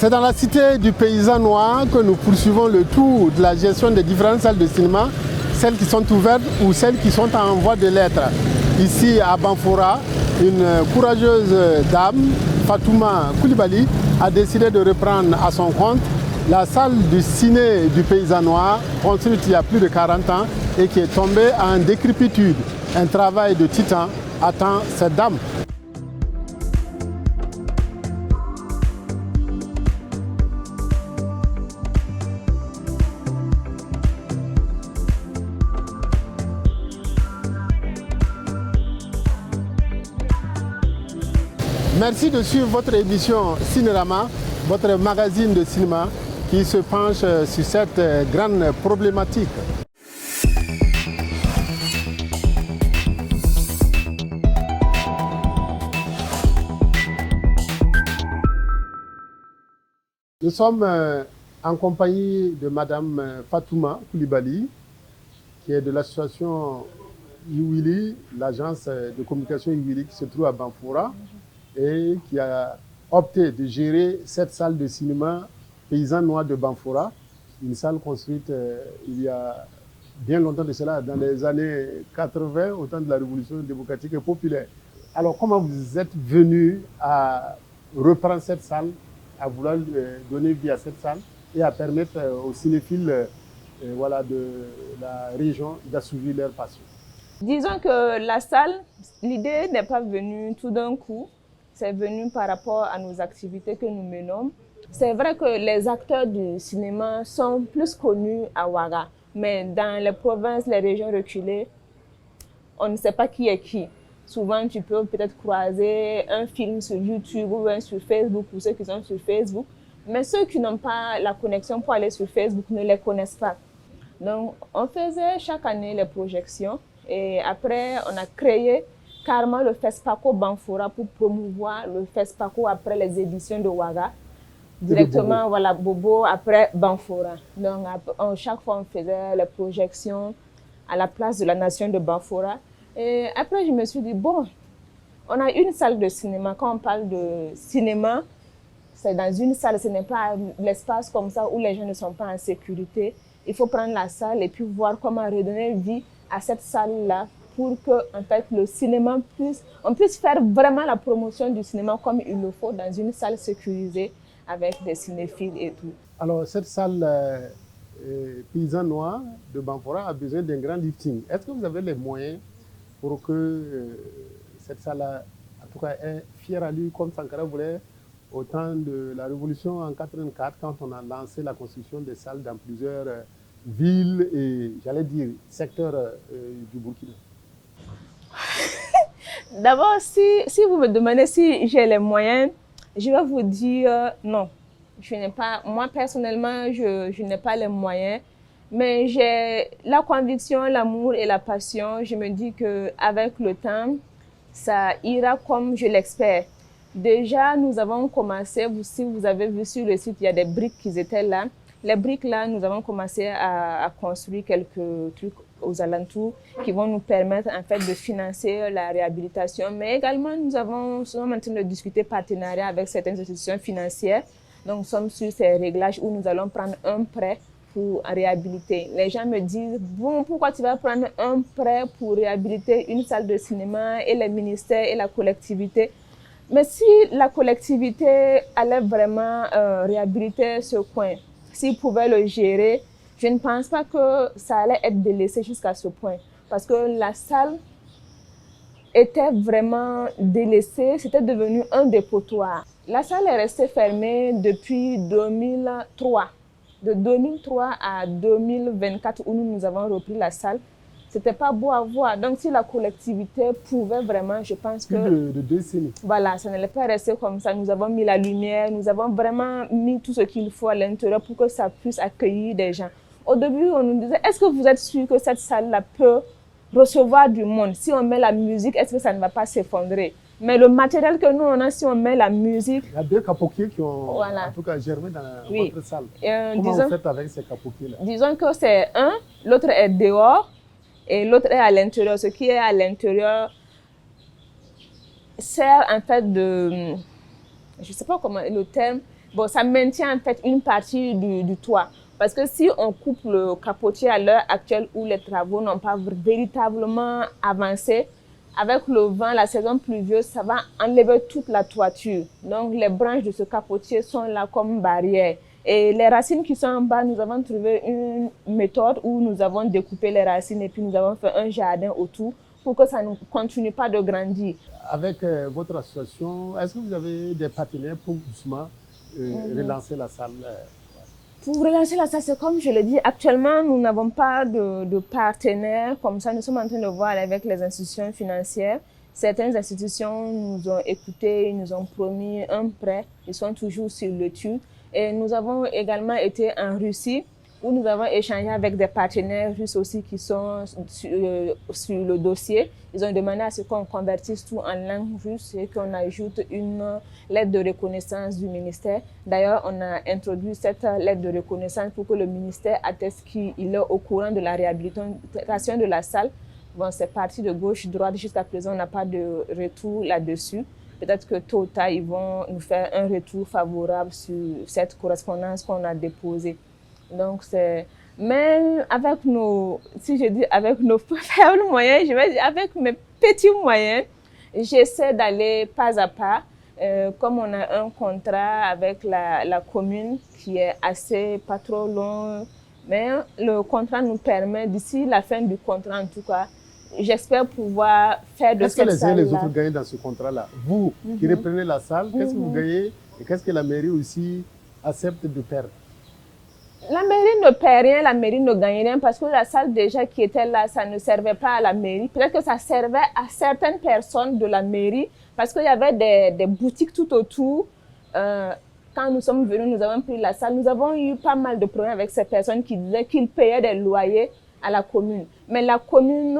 C'est dans la cité du paysan noir que nous poursuivons le tour de la gestion des différentes salles de cinéma, celles qui sont ouvertes ou celles qui sont en voie de l'être. Ici à Banfora, une courageuse dame, Fatouma Koulibaly, a décidé de reprendre à son compte la salle du ciné du paysan noir, construite il y a plus de 40 ans et qui est tombée en décrépitude. Un travail de titan attend cette dame. Merci de suivre votre émission Cinérama, votre magazine de cinéma qui se penche sur cette grande problématique. Nous sommes en compagnie de Madame Fatouma Koulibaly, qui est de l'association Iwili, l'agence de communication Iwili qui se trouve à Banfora, et qui a opté de gérer cette salle de cinéma paysan noir de Banfora, une salle construite il y a bien longtemps de cela, dans les années 80, au temps de la révolution démocratique et populaire. Alors comment vous êtes venu à reprendre cette salle, à vouloir donner vie à cette salle et à permettre aux cinéphiles voilà, de la région d'assouvir leur passion? Disons que la salle, l'idée n'est pas venue tout d'un coup. C'est venu par rapport à nos activités que nous menons. C'est vrai que les acteurs du cinéma sont plus connus à Ouaga, mais dans les provinces, les régions reculées, on ne sait pas qui est qui. Souvent, tu peux peut-être croiser un film sur YouTube ou un sur Facebook pour ceux qui sont sur Facebook, mais ceux qui n'ont pas la connexion pour aller sur Facebook ne les connaissent pas. Donc, on faisait chaque année les projections et après, on a créé carrément le FESPACO Banfora pour promouvoir le FESPACO après les éditions de Ouaga. Directement, voilà, Bobo après Banfora. Donc, chaque fois, on faisait les projections à la place de la nation de Banfora. Et après, je me suis dit, bon, on a une salle de cinéma. Quand on parle de cinéma, c'est dans une salle, ce n'est pas l'espace comme ça où les gens ne sont pas en sécurité. Il faut prendre la salle et puis voir comment redonner vie à cette salle-là, pour que en fait, le cinéma on puisse faire vraiment la promotion du cinéma comme il le faut dans une salle sécurisée avec des cinéphiles et tout. Alors cette salle paysan noir de Banfora a besoin d'un grand lifting. Est-ce que vous avez les moyens pour que cette salle, en tout cas, ait fière allure comme Sankara voulait au temps de la Révolution en 84, quand on a lancé la construction des salles dans plusieurs villes et, j'allais dire, secteurs du Burkina? D'abord, si vous me demandez si j'ai les moyens, je vais vous dire non. Moi, personnellement, je n'ai pas les moyens, mais j'ai la conviction, l'amour et la passion. Je me dis qu'avec le temps, ça ira comme je l'espère. Déjà, nous avons commencé, si vous avez vu sur le site, il y a des briques qui étaient là. Les briques là, nous avons commencé à construire quelques trucs aux alentours qui vont nous permettre en fait de financer la réhabilitation. Mais également, nous sommes en train de discuter partenariat avec certaines institutions financières. Donc, nous sommes sur ces réglages où nous allons prendre un prêt pour réhabiliter. Les gens me disent, bon, pourquoi tu vas prendre un prêt pour réhabiliter une salle de cinéma et les ministères et la collectivité? Mais si la collectivité allait vraiment réhabiliter ce coin, s'ils pouvaient le gérer, je ne pense pas que ça allait être délaissé jusqu'à ce point. Parce que la salle était vraiment délaissée, c'était devenu un dépotoir. La salle est restée fermée depuis 2003. De 2003 à 2024, où nous avons repris la salle, c'était pas beau à voir. Donc, si la collectivité pouvait vraiment, je pense que... de décennies. Voilà, ça n'allait pas rester comme ça. Nous avons mis la lumière, nous avons vraiment mis tout ce qu'il faut à l'intérieur pour que ça puisse accueillir des gens. Au début, on nous disait, est-ce que vous êtes sûr que cette salle-là peut recevoir du monde? Si on met la musique, est-ce que ça ne va pas s'effondrer? Mais le matériel que nous, on a, si on met la musique... Il y a deux capoquiers qui ont en tout cas germé dans votre salle. Comment vous faites avec ces capoquiers-là? Disons que c'est un, l'autre est dehors et l'autre est à l'intérieur. Ce qui est à l'intérieur sert en fait de... Je ne sais pas comment le terme... bon, ça maintient en fait une partie du toit. Parce que si on coupe le capotier à l'heure actuelle où les travaux n'ont pas véritablement avancé, avec le vent, la saison pluvieuse, ça va enlever toute la toiture. Donc les branches de ce capotier sont là comme barrière. Et les racines qui sont en bas, nous avons trouvé une méthode où nous avons découpé les racines et puis nous avons fait un jardin autour pour que ça ne continue pas de grandir. Avec votre association, est-ce que vous avez des partenaires pour doucement relancer la salle? Pour relancer la salle, c'est comme je l'ai dit, actuellement, nous n'avons pas de partenaires. Comme ça, nous sommes en train de voir avec les institutions financières. Certaines institutions nous ont écoutés, ils nous ont promis un prêt. Ils sont toujours sur l'étude. Et nous avons également été en Russie, où nous avons échangé avec des partenaires russes aussi qui sont sur le dossier. Ils ont demandé à ce qu'on convertisse tout en langue russe et qu'on ajoute une lettre de reconnaissance du ministère. D'ailleurs, on a introduit cette lettre de reconnaissance pour que le ministère atteste qu'il est au courant de la réhabilitation de la salle. Bon, c'est parti de gauche-droite. Jusqu'à présent, on n'a pas de retour là-dessus. Peut-être que tôt ou tard, ils vont nous faire un retour favorable sur cette correspondance qu'on a déposée. Donc, c'est... Mais avec nos, si je dis avec nos faibles moyens, je vais dire avec mes petits moyens, j'essaie d'aller pas à pas. Comme on a un contrat avec la commune qui est assez pas trop long, mais le contrat nous permet, d'ici la fin du contrat en tout cas, j'espère pouvoir faire de cette salle-là. Qu'est-ce que les uns et les autres gagnent dans ce contrat-là? Vous qui reprenez la salle, qu'est-ce que vous gagnez et qu'est-ce que la mairie aussi accepte de perdre? La mairie ne perd rien, la mairie ne gagne rien parce que la salle déjà qui était là, ça ne servait pas à la mairie. Peut-être que ça servait à certaines personnes de la mairie parce qu'il y avait des boutiques tout autour. Quand nous sommes venus, nous avons pris la salle. Nous avons eu pas mal de problèmes avec ces personnes qui disaient qu'ils payaient des loyers à la commune. Mais la commune,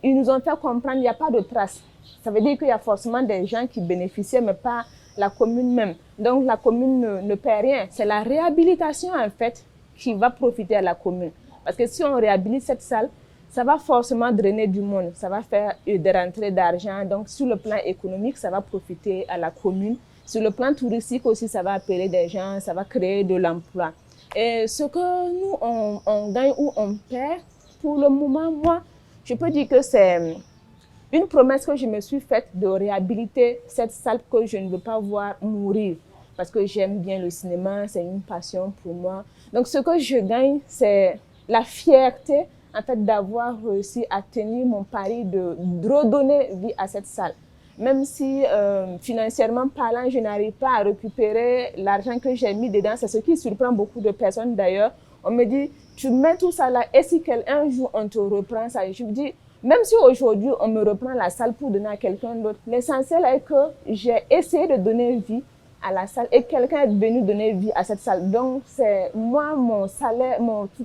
ils nous ont fait comprendre qu'il n'y a pas de traces. Ça veut dire qu'il y a forcément des gens qui bénéficiaient, mais pas la commune même. Donc la commune ne paie rien. C'est la réhabilitation en fait qui va profiter à la commune. Parce que si on réhabilite cette salle, ça va forcément drainer du monde, ça va faire des rentrées d'argent. Donc sur le plan économique, ça va profiter à la commune. Sur le plan touristique aussi, ça va appeler des gens, ça va créer de l'emploi. Et ce que nous, on gagne ou on perd, pour le moment, moi, je peux dire que c'est une promesse que je me suis faite de réhabiliter cette salle que je ne veux pas voir mourir. Parce que j'aime bien le cinéma, c'est une passion pour moi. Donc, ce que je gagne, c'est la fierté, en fait, d'avoir réussi à tenir mon pari de redonner vie à cette salle. Même si, financièrement parlant, je n'arrive pas à récupérer l'argent que j'ai mis dedans. C'est ce qui surprend beaucoup de personnes d'ailleurs. On me dit, tu mets tout ça là, et si un jour on te reprend ça? Je me dis, même si aujourd'hui on me reprend la salle pour donner à quelqu'un d'autre, l'essentiel est que j'ai essayé de donner vie à la salle et quelqu'un est venu donner vie à cette salle. Donc, c'est moi, mon salaire,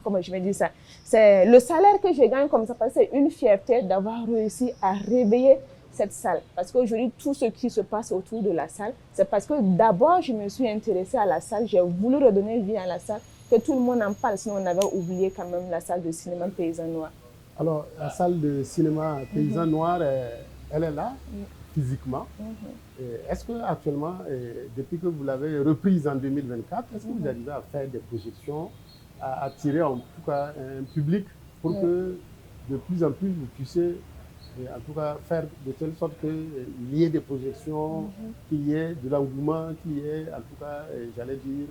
comment je vais dire ça, c'est le salaire que je gagne comme ça, parce que c'est une fierté d'avoir réussi à réveiller cette salle. Parce qu'aujourd'hui, tout ce qui se passe autour de la salle, c'est parce que d'abord, je me suis intéressée à la salle, j'ai voulu redonner vie à la salle, que tout le monde en parle, sinon on avait oublié quand même la salle de cinéma Paysan Noir. Alors, la salle de cinéma Paysan Noir, elle est là, physiquement. Est-ce que actuellement, depuis que vous l'avez reprise en 2024, est-ce que vous arrivez à faire des projections, à attirer en tout cas un public pour que de plus en plus vous puissiez en tout cas faire de telle sorte qu'il y ait des projections, qu'il y ait de l'engouement, qu'il y ait en tout cas, j'allais dire,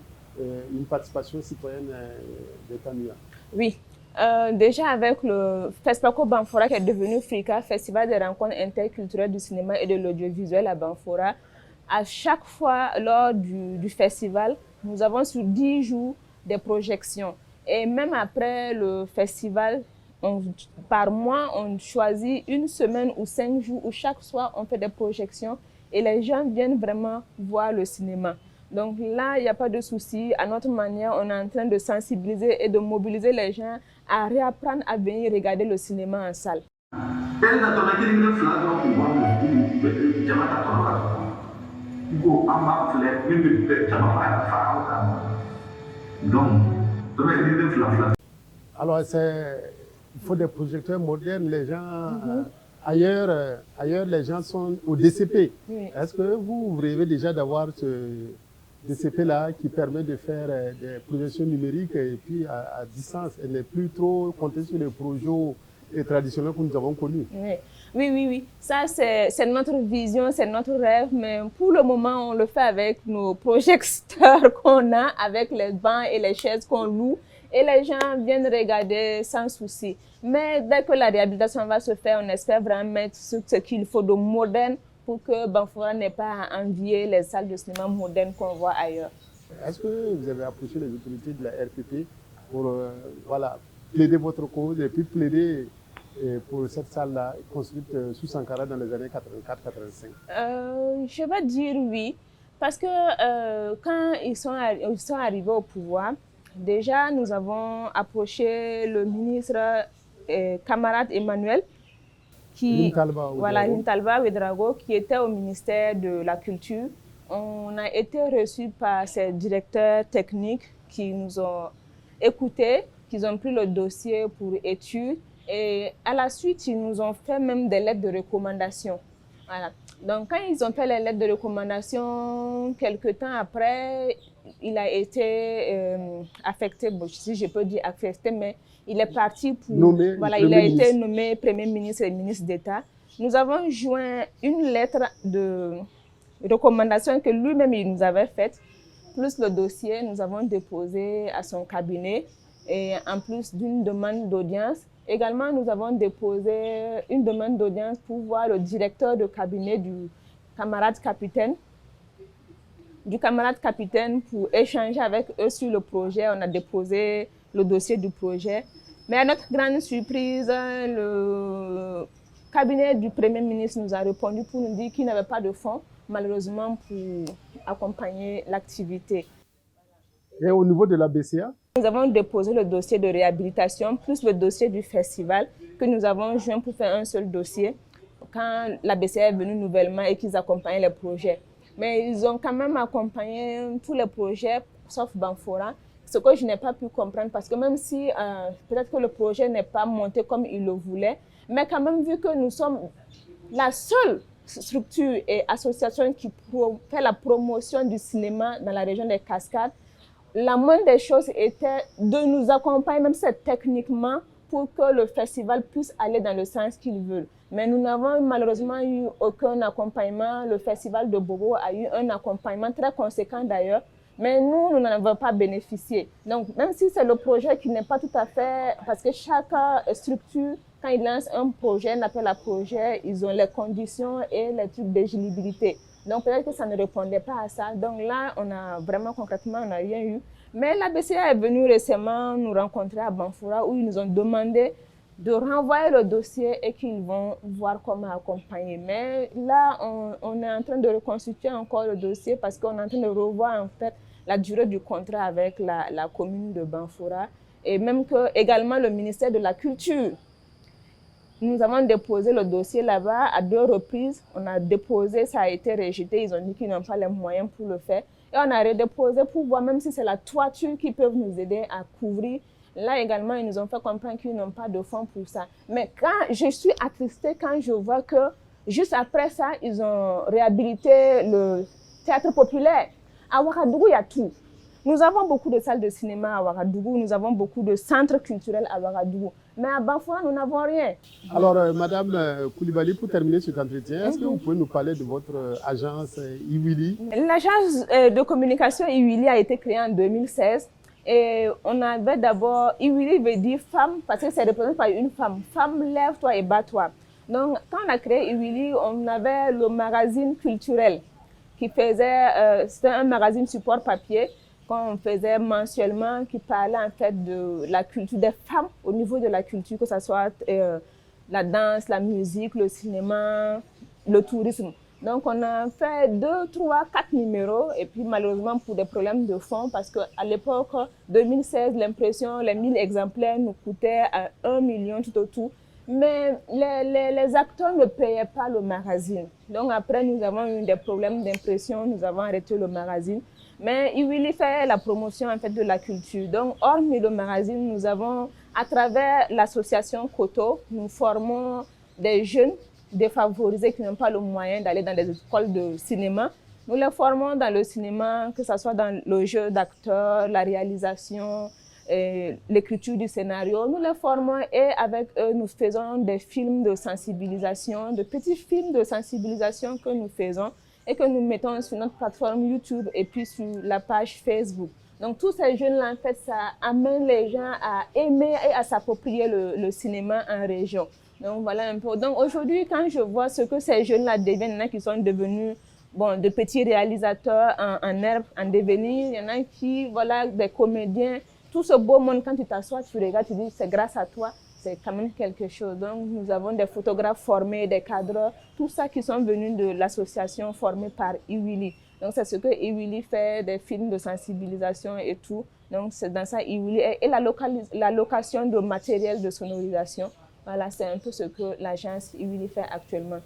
une participation citoyenne des candidats? Oui. Déjà avec le FESPACO Banfora qui est devenu FRICA, Festival des rencontres interculturelles du cinéma et de l'audiovisuel à Banfora, à chaque fois lors du festival, nous avons sur 10 jours des projections. Et même après le festival, par mois, on choisit une semaine ou 5 jours où chaque soir on fait des projections et les gens viennent vraiment voir le cinéma. Donc là, il n'y a pas de souci. À notre manière, on est en train de sensibiliser et de mobiliser les gens à réapprendre à venir regarder le cinéma en salle. Alors, il faut des projecteurs modernes. Les gens, ailleurs, les gens sont au DCP. Oui. Est-ce que vous rêvez déjà d'avoir de CP-là qui permet de faire des projections numériques et puis à distance. Elle n'est plus trop comptée sur les projets traditionnels que nous avons connus. Oui. Ça, c'est notre vision, c'est notre rêve, mais pour le moment, on le fait avec nos projecteurs qu'on a, avec les bancs et les chaises qu'on loue, et les gens viennent regarder sans souci. Mais dès que la réhabilitation va se faire, on espère vraiment mettre ce qu'il faut de moderne pour que Banfora n'ait pas à envier les salles de cinéma modernes qu'on voit ailleurs. Est-ce que vous avez approché les autorités de la RPP pour plaider votre cause et puis plaider pour cette salle-là construite sous Sankara dans les années 84-85? Je vais dire oui, parce que quand ils sont arrivés au pouvoir, déjà nous avons approché le ministre camarade Emmanuel, Rintalba Ouedraogo, qui était au ministère de la Culture. On a été reçus par ses directeurs techniques qui nous ont écoutés, qui ont pris le dossier pour étude. Et à la suite, ils nous ont fait même des lettres de recommandation. Voilà. Donc, quand ils ont fait les lettres de recommandation, quelques temps après, il a été affecté, bon, si je peux dire affecté, mais il est parti pour... il a été nommé Premier ministre et ministre d'État. Nous avons joint une lettre de recommandation que lui-même il nous avait faite, plus le dossier, nous avons déposé à son cabinet, et en plus d'une demande d'audience. Également, nous avons déposé une demande d'audience pour voir le directeur de cabinet du camarade capitaine. Pour échanger avec eux sur le projet. On a déposé le dossier du projet. Mais à notre grande surprise, le cabinet du Premier ministre nous a répondu pour nous dire qu'il n'avait pas de fonds, malheureusement, pour accompagner l'activité. Et au niveau de la BCA? Nous avons déposé le dossier de réhabilitation plus le dossier du festival que nous avons joint pour faire un seul dossier quand la BCA est venue nouvellement et qu'ils accompagnaient les projets. Mais ils ont quand même accompagné tous les projets sauf Banfora, ce que je n'ai pas pu comprendre parce que même si peut-être que le projet n'est pas monté comme il le voulait, mais quand même vu que nous sommes la seule structure et association qui fait la promotion du cinéma dans la région des Cascades, la moindre des choses était de nous accompagner, même si c'est techniquement, pour que le festival puisse aller dans le sens qu'ils veulent. Mais nous n'avons malheureusement eu aucun accompagnement. Le festival de Bobo a eu un accompagnement très conséquent d'ailleurs, mais nous n'en avons pas bénéficié. Donc, même si c'est le projet qui n'est pas tout à fait... Parce que chaque structure, quand ils lancent un projet, un appel à projet, ils ont les conditions et les trucs d'éligibilité. Donc, peut-être que ça ne répondait pas à ça. Donc là, on a vraiment concrètement, on n'a rien eu. Mais la BCA est venue récemment nous rencontrer à Banfora où ils nous ont demandé de renvoyer le dossier et qu'ils vont voir comment accompagner. Mais là, on est en train de reconstituer encore le dossier parce qu'on est en train de revoir en fait la durée du contrat avec la commune de Banfora et même que également le ministère de la Culture. Nous avons déposé le dossier là-bas à 2 reprises. On a déposé, ça a été rejeté. Ils ont dit qu'ils n'ont pas les moyens pour le faire. Et on a redéposé pour voir même si c'est la toiture qui peut nous aider à couvrir. Là également, ils nous ont fait comprendre qu'ils n'ont pas de fonds pour ça. Mais quand je suis attristée quand je vois que juste après ça, ils ont réhabilité le théâtre populaire. À Ouagadougou, il y a tout. Nous avons beaucoup de salles de cinéma à Ouagadougou, nous avons beaucoup de centres culturels à Ouagadougou. Mais à Banfora, nous n'avons rien. Alors, Madame Coulibaly, pour terminer cet entretien, est-ce que vous pouvez nous parler de votre agence Iwili? L'agence de communication Iwili a été créée en 2016. Et on avait d'abord, Iwili veut dire femme, parce que c'est représenté par une femme. Femme, lève-toi et bats-toi. Donc, quand on a créé Iwili, on avait le magazine culturel qui faisait, c'était un magazine support papier qu'on faisait mensuellement, qui parlait en fait de la culture des femmes au niveau de la culture, que ce soit la danse, la musique, le cinéma, le tourisme. Donc on a fait 2, 3, 4 numéros et puis malheureusement pour des problèmes de fonds, parce qu'à l'époque 2016, l'impression, les 1000 exemplaires nous coûtaient 1 million tout au tout. Mais les acteurs ne payaient pas le magazine. Donc après, nous avons eu des problèmes d'impression, nous avons arrêté le magazine. Mais Iwili fait la promotion en fait de la culture. Donc, hormis le magazine, nous avons, à travers l'association Koto, nous formons des jeunes défavorisés qui n'ont pas le moyen d'aller dans des écoles de cinéma. Nous les formons dans le cinéma, que ce soit dans le jeu d'acteur, la réalisation, l'écriture du scénario. Nous les formons et avec eux, nous faisons des films de sensibilisation, de petits films de sensibilisation que nous faisons et que nous mettons sur notre plateforme YouTube et puis sur la page Facebook. Donc tous ces jeunes-là, en fait, ça amène les gens à aimer et à s'approprier le cinéma en région. Donc voilà un peu. Donc aujourd'hui, quand je vois ce que ces jeunes-là deviennent, il y en a qui sont devenus de petits réalisateurs en herbe, en devenir, il y en a qui, voilà, des comédiens. Tout ce beau monde, quand tu t'assois, tu regardes, tu dis c'est grâce à toi, c'est quand même quelque chose. Donc nous avons des photographes formés, des cadreurs, tout ça qui sont venus de l'association formée par Iwili. Donc c'est ce que Iwili fait, des films de sensibilisation et tout. Donc c'est dans ça Iwili et la location de matériel de sonorisation. Voilà, c'est un peu ce que l'agence Iwili fait actuellement.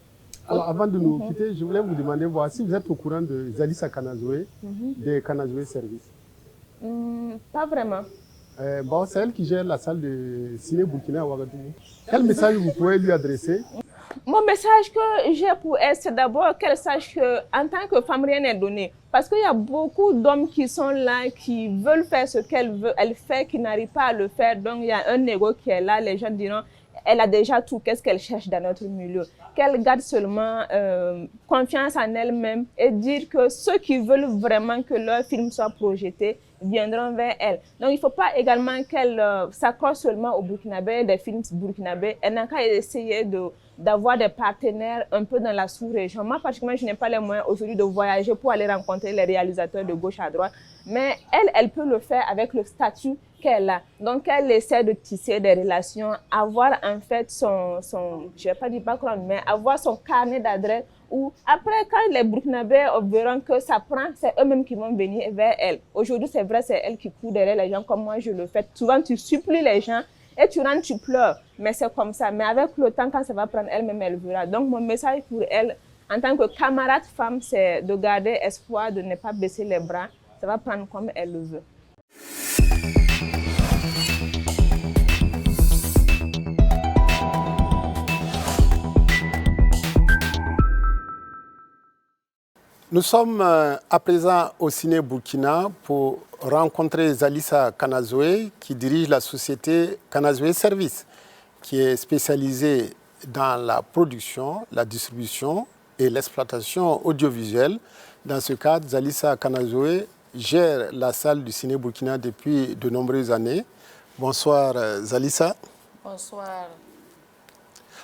Alors avant de nous quitter, je voulais vous demander si vous êtes au courant de Zalissa Kanazoué, de Kanazoué Service. Pas vraiment. C'est elle qui gère la salle de ciné Burkina à Ouagadougou. Quel message vous pouvez lui adresser? Mon message que j'ai pour elle, c'est d'abord qu'elle sache qu'en tant que femme, rien n'est donné. Parce qu'il y a beaucoup d'hommes qui sont là, qui veulent faire ce qu'elle fait, qui n'arrivent pas à le faire. Donc il y a un ego qui est là, les gens diront, elle a déjà tout, qu'est-ce qu'elle cherche dans notre milieu? Qu'elle garde seulement confiance en elle-même et dire que ceux qui veulent vraiment que leur film soit projeté viendront vers elle. Donc il ne faut pas également qu'elle s'accroche seulement au burkinabé, des films burkinabés. Elle n'a qu'à essayer d'avoir des partenaires un peu dans la sous-région. Moi, particulièrement, je n'ai pas les moyens aujourd'hui de voyager pour aller rencontrer les réalisateurs de gauche à droite. Mais elle peut le faire avec le statut qu'elle a. Donc, elle essaie de tisser des relations, avoir en fait je ne vais pas dire background, mais avoir son carnet d'adresse où après, quand les Burkinabés verront que ça prend, c'est eux-mêmes qui vont venir vers elle. Aujourd'hui, c'est vrai, c'est elle qui court derrière les gens comme moi je le fais. Souvent, tu supplies les gens et tu rentres, tu pleures. Mais c'est comme ça. Mais avec le temps, quand ça va prendre, elle-même, elle verra. Donc, mon message pour elle, en tant que camarade femme, c'est de garder espoir, de ne pas baisser les bras. Ça va prendre comme elle le veut. Nous sommes à présent au Ciné Burkina pour rencontrer Zalissa Kanazoué qui dirige la société Kanazoué Service qui est spécialisée dans la production, la distribution et l'exploitation audiovisuelle. Dans ce cadre, Zalissa Kanazoué gère la salle du Ciné Burkina depuis de nombreuses années. Bonsoir Zalissa. Bonsoir.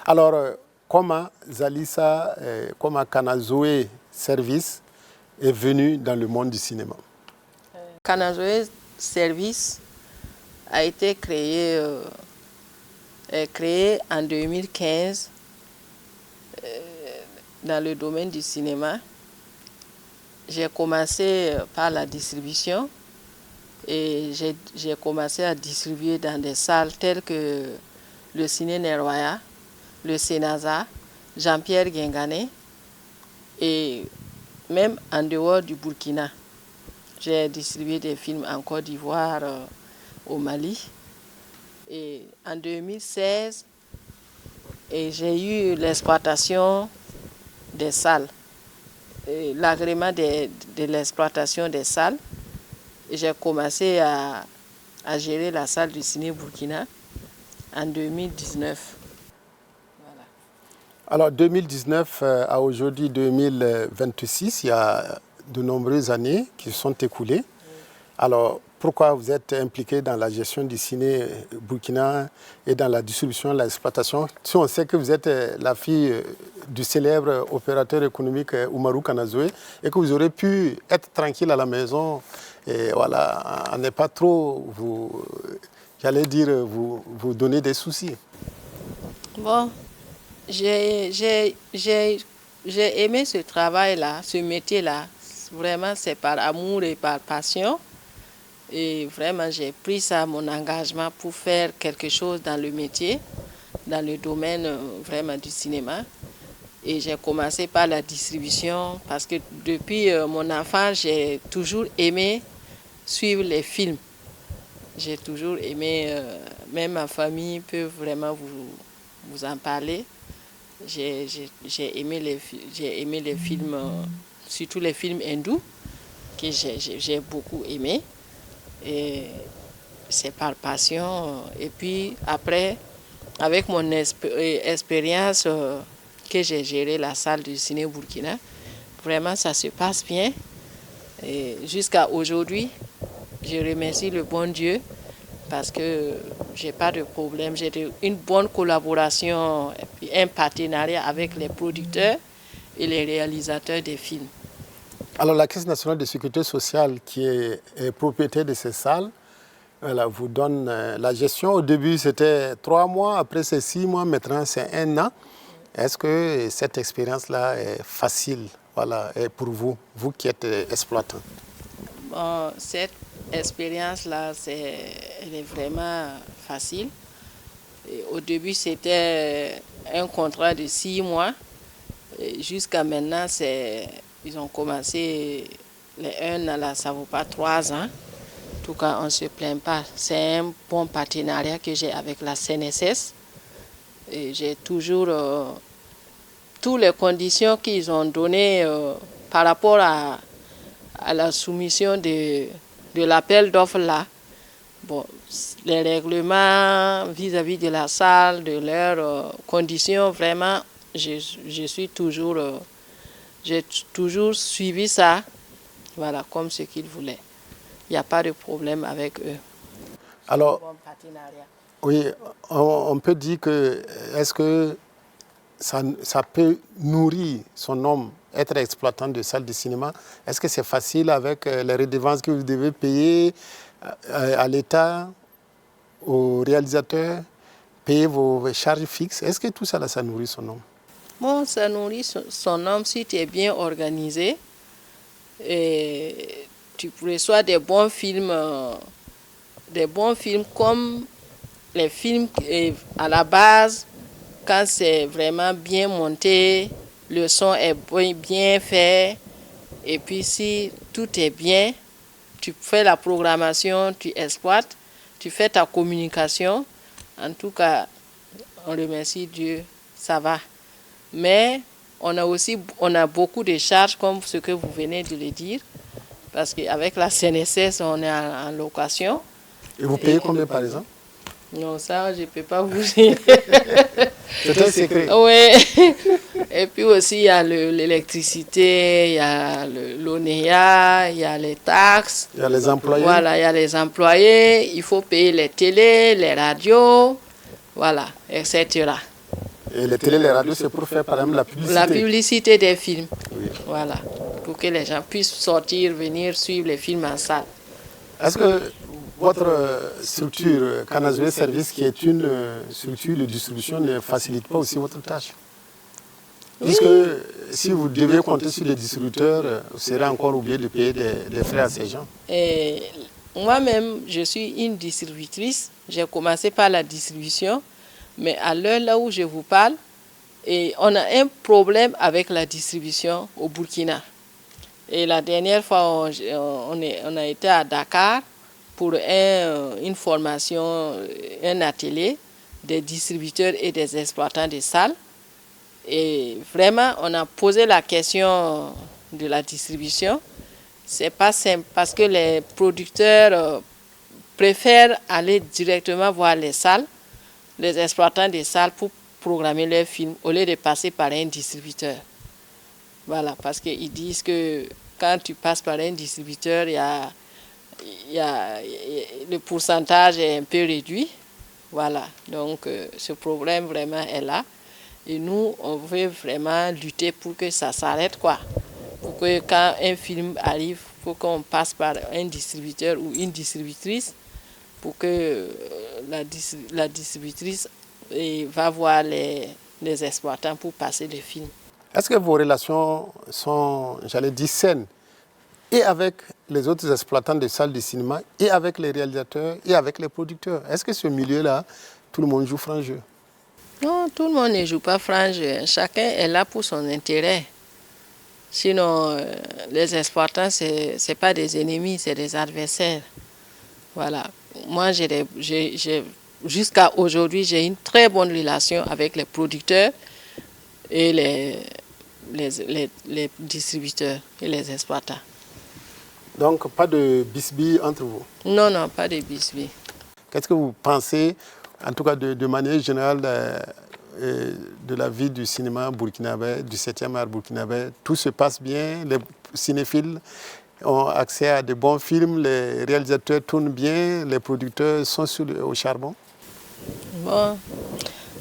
Alors, comment Zalissa, comment Kanazoué Service est venu dans le monde du cinéma? Kanazoué Service a été créé en 2015 dans le domaine du cinéma. J'ai commencé par la distribution et j'ai commencé à distribuer dans des salles telles que le Ciné Neroya, le Sénaza, Jean-Pierre Guingané et même en dehors du Burkina. J'ai distribué des films en Côte d'Ivoire, au Mali. Et en 2016, j'ai eu l'exploitation des salles, l'agrément de l'exploitation des salles. J'ai commencé à gérer la salle du Ciné Burkina en 2019. Voilà. Alors 2019 à aujourd'hui 2026, il y a de nombreuses années qui se sont écoulées. Oui. Alors pourquoi vous êtes impliqué dans la gestion du ciné Burkina et dans la distribution, l'exploitation? Si on sait que vous êtes la fille du célèbre opérateur économique Oumarou Kanazoué et que vous aurez pu être tranquille à la maison et voilà, à ne pas trop vous donner des soucis. Bon, j'ai aimé ce travail-là, ce métier-là. Vraiment, c'est par amour et par passion. Et vraiment, j'ai pris ça, mon engagement, pour faire quelque chose dans le métier, dans le domaine vraiment du cinéma. Et j'ai commencé par la distribution parce que depuis mon enfance, j'ai toujours aimé suivre les films. J'ai toujours aimé, même ma famille peut vraiment vous en parler. J'ai aimé les films surtout les films hindous, que j'ai beaucoup aimé. Et c'est par passion. Et puis après, avec mon expérience que j'ai géré la salle du ciné Burkina, vraiment ça se passe bien. Et jusqu'à aujourd'hui, je remercie le bon Dieu parce que j'ai pas de problème. J'ai une bonne collaboration et puis un partenariat avec les producteurs et les réalisateurs des films. Alors la Caisse nationale de sécurité sociale, qui est propriétaire de ces salles, voilà, vous donne la gestion. Au début, c'était 3 mois, après c'est 6 mois, maintenant c'est 1 an. Est-ce que cette expérience-là est facile, voilà, et pour vous, vous qui êtes exploitant? Bon, cette expérience-là, elle est vraiment facile. Et au début, c'était un contrat de 6 mois. Jusqu'à maintenant, ils ont commencé les 1 an, là, ça ne vaut pas 3 ans. En tout cas, on ne se plaint pas. C'est un bon partenariat que j'ai avec la CNSS. Et j'ai toujours toutes les conditions qu'ils ont données par rapport à la soumission de l'appel d'offres là. Bon, les règlements vis-à-vis de la salle, de leurs conditions, vraiment, j'ai toujours suivi ça, voilà, comme ce qu'ils voulaient. Il n'y a pas de problème avec eux. Alors, Bon partenariat. oui, on peut dire que, est-ce que ça peut nourrir son homme, être exploitant de salle de cinéma? Est-ce que c'est facile avec les redevances que vous devez payer à l'État, aux réalisateurs, payer vos charges fixes? Est-ce que tout ça, là, ça nourrit son homme? Bon, ça nourrit son homme si tu es bien organisé. Et tu reçois des bons films comme les films à la base, quand c'est vraiment bien monté, le son est bien fait, et puis si tout est bien, tu fais la programmation, tu exploites, tu fais ta communication. En tout cas, on remercie Dieu, ça va. Mais on a beaucoup de charges, comme ce que vous venez de le dire, parce qu'avec la CNSS, on est en location. Et vous payez combien par exemple? Non, ça, je ne peux pas vous dire. C'est un secret. Oui. Et puis aussi, il y a l'électricité, il y a l'ONEA, il y a les taxes. Il y a les employés. Voilà, il y a les employés. Il faut payer les télés, les radios, voilà, etc. Et les télés, les radios, c'est pour faire par exemple la publicité. La publicité des films. Oui. Voilà, pour que les gens puissent sortir, venir suivre les films en salle. Est-ce que votre structure, Canazoué Service, qui est une structure de distribution, ne facilite pas aussi votre tâche? Oui. Puisque si vous devez compter sur les distributeurs, vous serez encore obligé de payer des frais à ces gens. Et moi-même, je suis une distributrice. J'ai commencé par la distribution, mais à l'heure là où je vous parle, et on a un problème avec la distribution au Burkina. Et la dernière fois, on a été à Dakar pour une formation, un atelier des distributeurs et des exploitants de salles. Et vraiment, on a posé la question de la distribution. C'est pas simple parce que les producteurs préfèrent aller directement voir les salles, les exploitants des salles pour programmer leurs films au lieu de passer par un distributeur. Voilà, parce qu'ils disent que quand tu passes par un distributeur, le pourcentage est un peu réduit. Voilà, donc ce problème vraiment est là. Et nous, on veut vraiment lutter pour que ça s'arrête, quoi. Pour que quand un film arrive, il faut qu'on passe par un distributeur ou une distributrice pour que la distributrice va voir les exploitants pour passer le film. Est-ce que vos relations sont, j'allais dire, saines, et avec les autres exploitants de salles de cinéma, et avec les réalisateurs, et avec les producteurs? Est-ce que ce milieu-là, tout le monde joue franc jeu? Non, tout le monde ne joue pas franc jeu. Chacun est là pour son intérêt. Sinon, les exploitants, ce n'est pas des ennemis, c'est des adversaires. Voilà. Moi, jusqu'à aujourd'hui, j'ai une très bonne relation avec les producteurs et les distributeurs et les exploitants. Donc, pas de bisbille entre vous? Non, non, pas de bisbille. Qu'est-ce que vous pensez, en tout cas de manière générale, de la vie du cinéma burkinabé, du 7e art burkinabé? Tout se passe bien, les cinéphiles ont accès à de bons films, les réalisateurs tournent bien, les producteurs sont au charbon? Bon,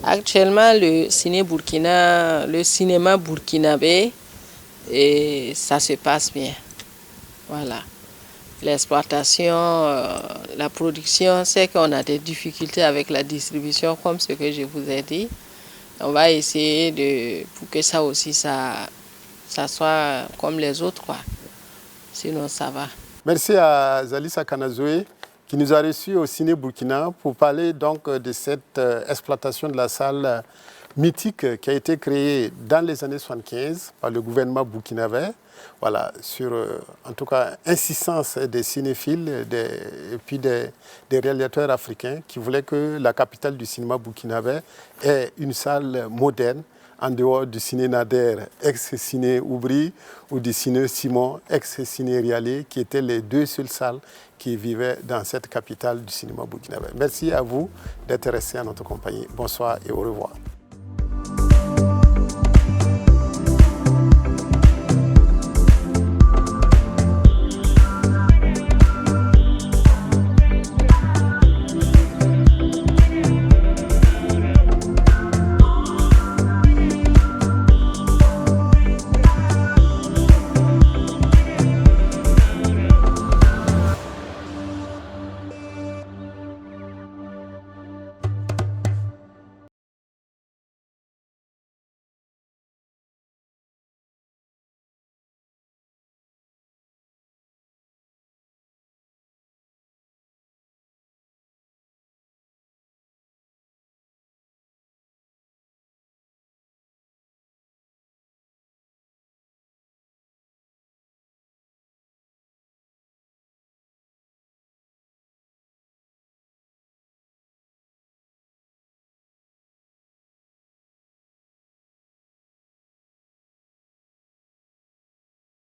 actuellement, le cinéma burkinabé, et ça se passe bien. Voilà. L'exploitation, la production, c'est qu'on a des difficultés avec la distribution, comme ce que je vous ai dit. On va essayer pour que ça aussi, ça soit comme les autres, quoi. Sinon, ça va. Merci à Zalissa Kanazoué qui nous a reçus au Ciné Burkina pour parler donc de cette exploitation de la salle mythique qui a été créée dans les années 75 par le gouvernement burkinabé. Voilà, sur en tout cas insistance des cinéphiles et puis des réalisateurs africains qui voulaient que la capitale du cinéma burkinabé ait une salle moderne en dehors du ciné Nader, ex-ciné Oubri, ou du ciné Simon, ex-ciné Rialé, qui étaient les deux seules salles qui vivaient dans cette capitale du cinéma burkinabé. Merci à vous d'être restés à notre compagnie. Bonsoir et au revoir.